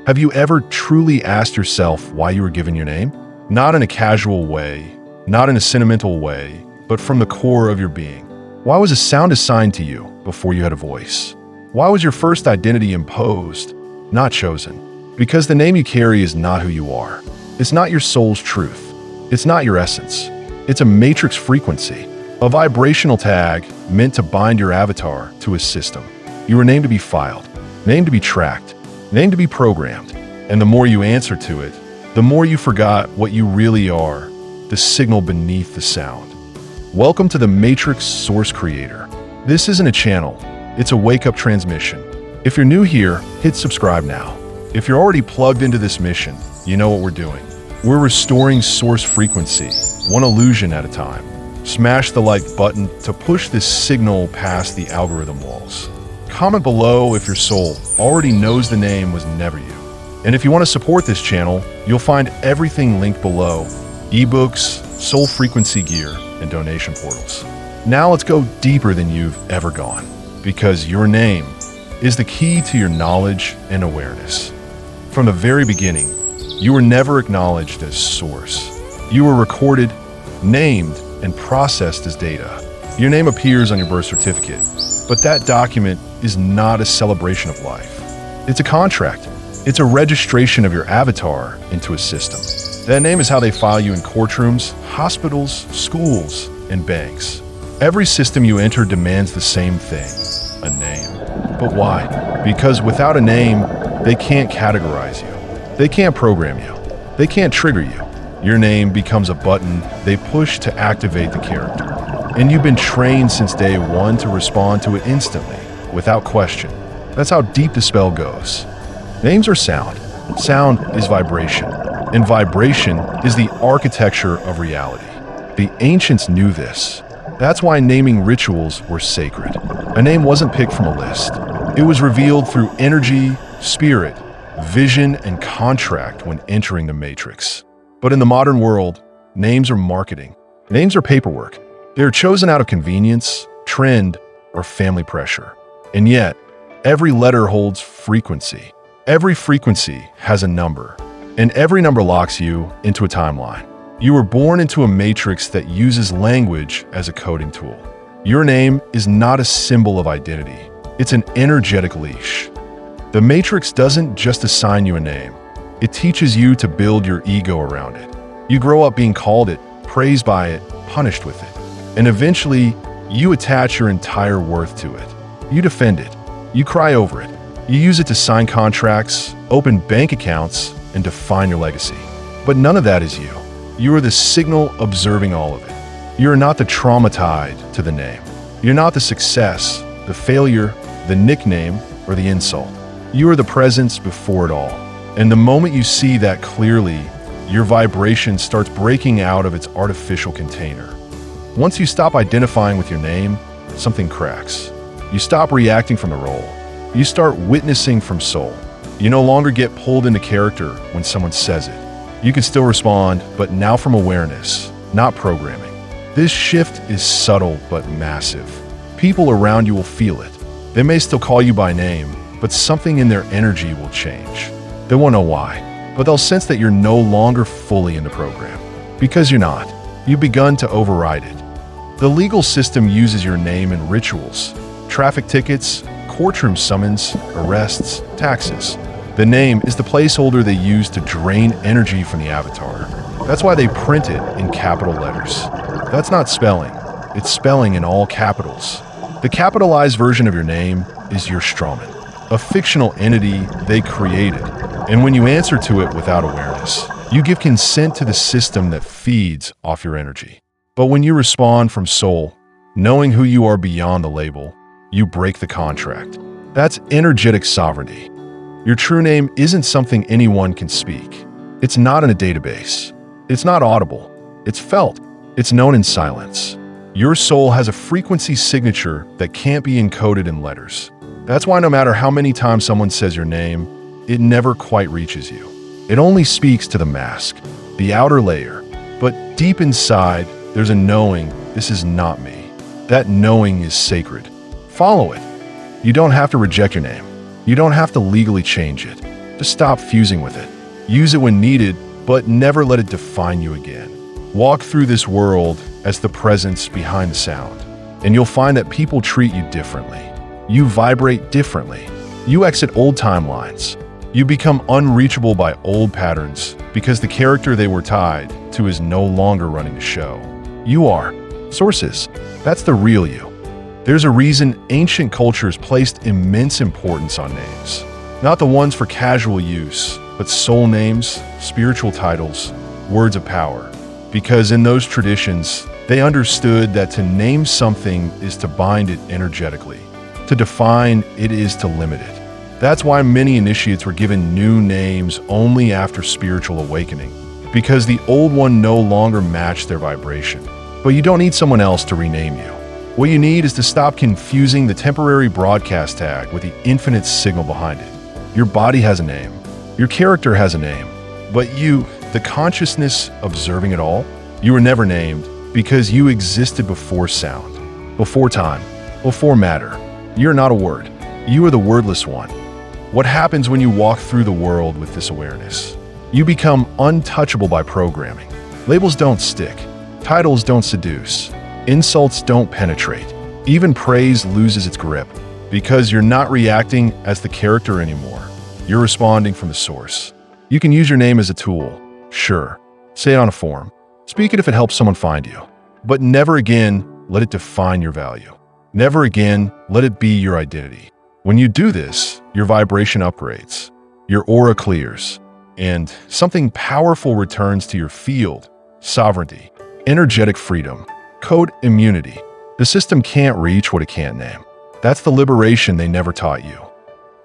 Have you ever truly asked yourself why you were given your name? Not in a casual way, not in a sentimental way, but from the core of your being. Why was a sound assigned to you before you had a voice? Why was your first identity imposed, not chosen? Because the name you carry is not who you are. It's not your soul's truth. It's not your essence. It's a matrix frequency, a vibrational tag meant to bind your avatar to a system. You were named to be filed, named to be tracked, named to be programmed. And the more you answer to it, the more you forgot what you really are, the signal beneath the sound. Welcome to the Matrix Source Creator. This isn't a channel, it's a wake-up transmission. If you're new here, hit subscribe now. If you're already plugged into this mission, you know what we're doing. We're restoring source frequency, one illusion at a time. Smash the like button to push this signal past the algorithm walls. Comment below if your soul already knows the name was never you. And if you want to support this channel, you'll find everything linked below: ebooks, soul frequency gear, and donation portals. Now let's go deeper than you've ever gone, because your name is the key to your knowledge and awareness. From the very beginning, you were never acknowledged as source. You were recorded, named, and processed as data. Your name appears on your birth certificate, but that document is not a celebration of life. It's a contract. It's a registration of your avatar into a system. That name is how they file you in courtrooms, hospitals, schools, and banks. Every system you enter demands the same thing: a name. But why? Because without a name, they can't categorize you. They can't program you. They can't trigger you. Your name becomes a button they push to activate the character. And you've been trained since day one to respond to it instantly, without question. That's how deep the spell goes. Names are sound. Sound is vibration. And vibration is the architecture of reality. The ancients knew this. That's why naming rituals were sacred. A name wasn't picked from a list. It was revealed through energy, spirit, vision, and contract when entering the matrix. But in the modern world, names are marketing. Names are paperwork. They're chosen out of convenience, trend, or family pressure. And yet, every letter holds frequency. Every frequency has a number, and every number locks you into a timeline. You were born into a matrix that uses language as a coding tool. Your name is not a symbol of identity. It's an energetic leash. The matrix doesn't just assign you a name. It teaches you to build your ego around it. You grow up being called it, praised by it, punished with it. And eventually, you attach your entire worth to it. You defend it. You cry over it. You use it to sign contracts, open bank accounts, and define your legacy. But none of that is you. You are the signal observing all of it. You are not the trauma tied to the name. You're not the success, the failure, the nickname, or the insult. You are the presence before it all. And the moment you see that clearly, your vibration starts breaking out of its artificial container. Once you stop identifying with your name, something cracks. You stop reacting from the role. You start witnessing from soul. You no longer get pulled into character when someone says it. You can still respond, but now from awareness, not programming. This shift is subtle but massive. People around you will feel it. They may still call you by name, but something in their energy will change. They won't know why, but they'll sense that you're no longer fully in the program. Because you're not. You've begun to override it. The legal system uses your name in rituals, traffic tickets, courtroom summons, arrests, taxes. The name is the placeholder they use to drain energy from the avatar. That's why they print it in capital letters. That's not spelling. It's spelling in all capitals. The capitalized version of your name is your Strawman, a fictional entity they created. And when you answer to it without awareness, you give consent to the system that feeds off your energy. But when you respond from soul, knowing who you are beyond the label, you break the contract. That's energetic sovereignty. Your true name isn't something anyone can speak. It's not in a database. It's not audible. It's felt. It's known in silence. Your soul has a frequency signature that can't be encoded in letters. That's why no matter how many times someone says your name, it never quite reaches you. It only speaks to the mask, the outer layer. But deep inside, there's a knowing, this is not me. That knowing is sacred. Follow it. You don't have to reject your name. You don't have to legally change it. Just stop fusing with it. Use it when needed, but never let it define you again. Walk through this world as the presence behind the sound, and you'll find that people treat you differently. You vibrate differently. You exit old timelines. You become unreachable by old patterns because the character they were tied to is no longer running the show. You are. Sources. That's the real you. There's a reason ancient cultures placed immense importance on names. Not the ones for casual use, but soul names, spiritual titles, words of power. Because in those traditions, they understood that to name something is to bind it energetically. To define it is to limit it. That's why many initiates were given new names only after spiritual awakening, because the old one no longer matched their vibration. But you don't need someone else to rename you. What you need is to stop confusing the temporary broadcast tag with the infinite signal behind it. Your body has a name. Your character has a name. But you, the consciousness observing it all, you were never named because you existed before sound, before time, before matter. You're not a word. You are the wordless one. What happens when you walk through the world with this awareness? You become untouchable by programming. Labels don't stick. Titles don't seduce. Insults don't penetrate. Even praise loses its grip because you're not reacting as the character anymore. You're responding from the source. You can use your name as a tool. Sure. Say it on a form. Speak it if it helps someone find you. But never again let it define your value. Never again let it be your identity. When you do this, your vibration upgrades, your aura clears, and something powerful returns to your field: sovereignty, energetic freedom, code immunity. The system can't reach what it can't name. That's the liberation they never taught you.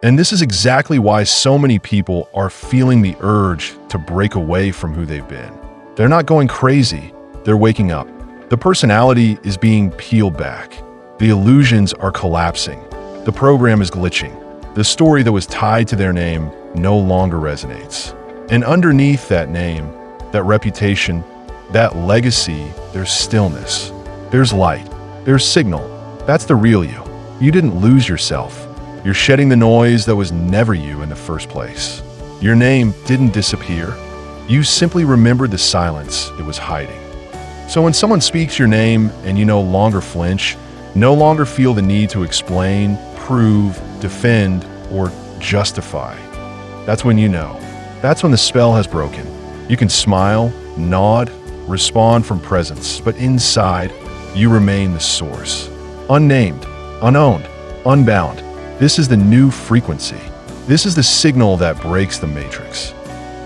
And this is exactly why so many people are feeling the urge to break away from who they've been. They're not going crazy, they're waking up. The personality is being peeled back. The illusions are collapsing. The program is glitching. The story that was tied to their name no longer resonates. And underneath that name, that reputation, that legacy, there's stillness. There's light. There's signal. That's the real you. You didn't lose yourself. You're shedding the noise that was never you in the first place. Your name didn't disappear. You simply remembered the silence it was hiding. So when someone speaks your name and you no longer flinch, no longer feel the need to explain, prove, defend, or justify, that's when you know. That's when the spell has broken. You can smile, nod, respond from presence, but inside, you remain the source. Unnamed, unowned, unbound. This is the new frequency. This is the signal that breaks the matrix.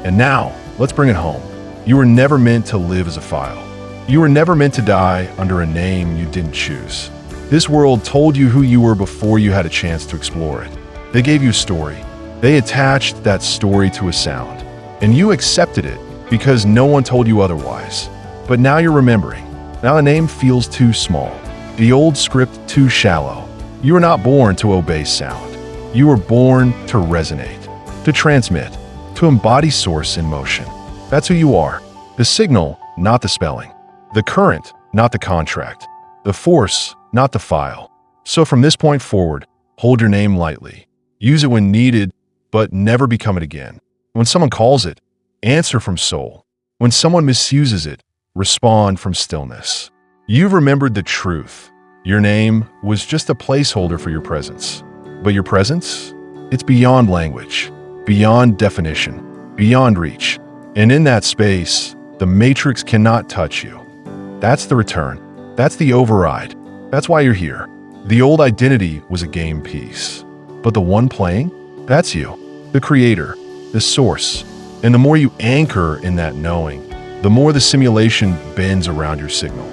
And now, let's bring it home. You were never meant to live as a file. You were never meant to die under a name you didn't choose. This world told you who you were before you had a chance to explore it. They gave you a story. They attached that story to a sound. And you accepted it because no one told you otherwise. But now you're remembering. Now the name feels too small. The old script too shallow. You were not born to obey sound. You were born to resonate, to transmit, to embody source in motion. That's who you are. The signal, not the spelling. The current, not the contract. The force, not the file. So from this point forward, hold your name lightly. Use it when needed, but never become it again. When someone calls it, answer from soul. When someone misuses it, respond from stillness. You've remembered the truth. Your name was just a placeholder for your presence. But your presence? It's beyond language, beyond definition, beyond reach. And in that space, the matrix cannot touch you. That's the return. That's the override. That's why you're here. The old identity was a game piece. But the one playing? That's you. The creator. The source. And the more you anchor in that knowing, the more the simulation bends around your signal.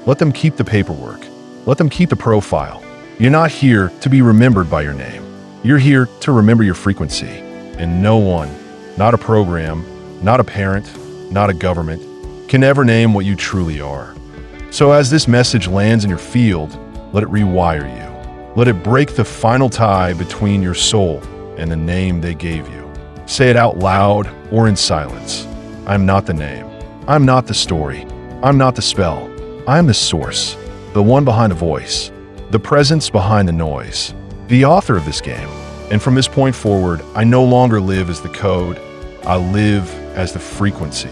Let them keep the paperwork. Let them keep the profile. You're not here to be remembered by your name. You're here to remember your frequency. And no one, not a program, not a parent, not a government, can ever name what you truly are. So as this message lands in your field, let it rewire you. Let it break the final tie between your soul and the name they gave you. Say it out loud or in silence. I'm not the name. I'm not the story. I'm not the spell. I'm the source, the one behind the voice, the presence behind the noise, the author of this game. And from this point forward, I no longer live as the code, I live as the frequency.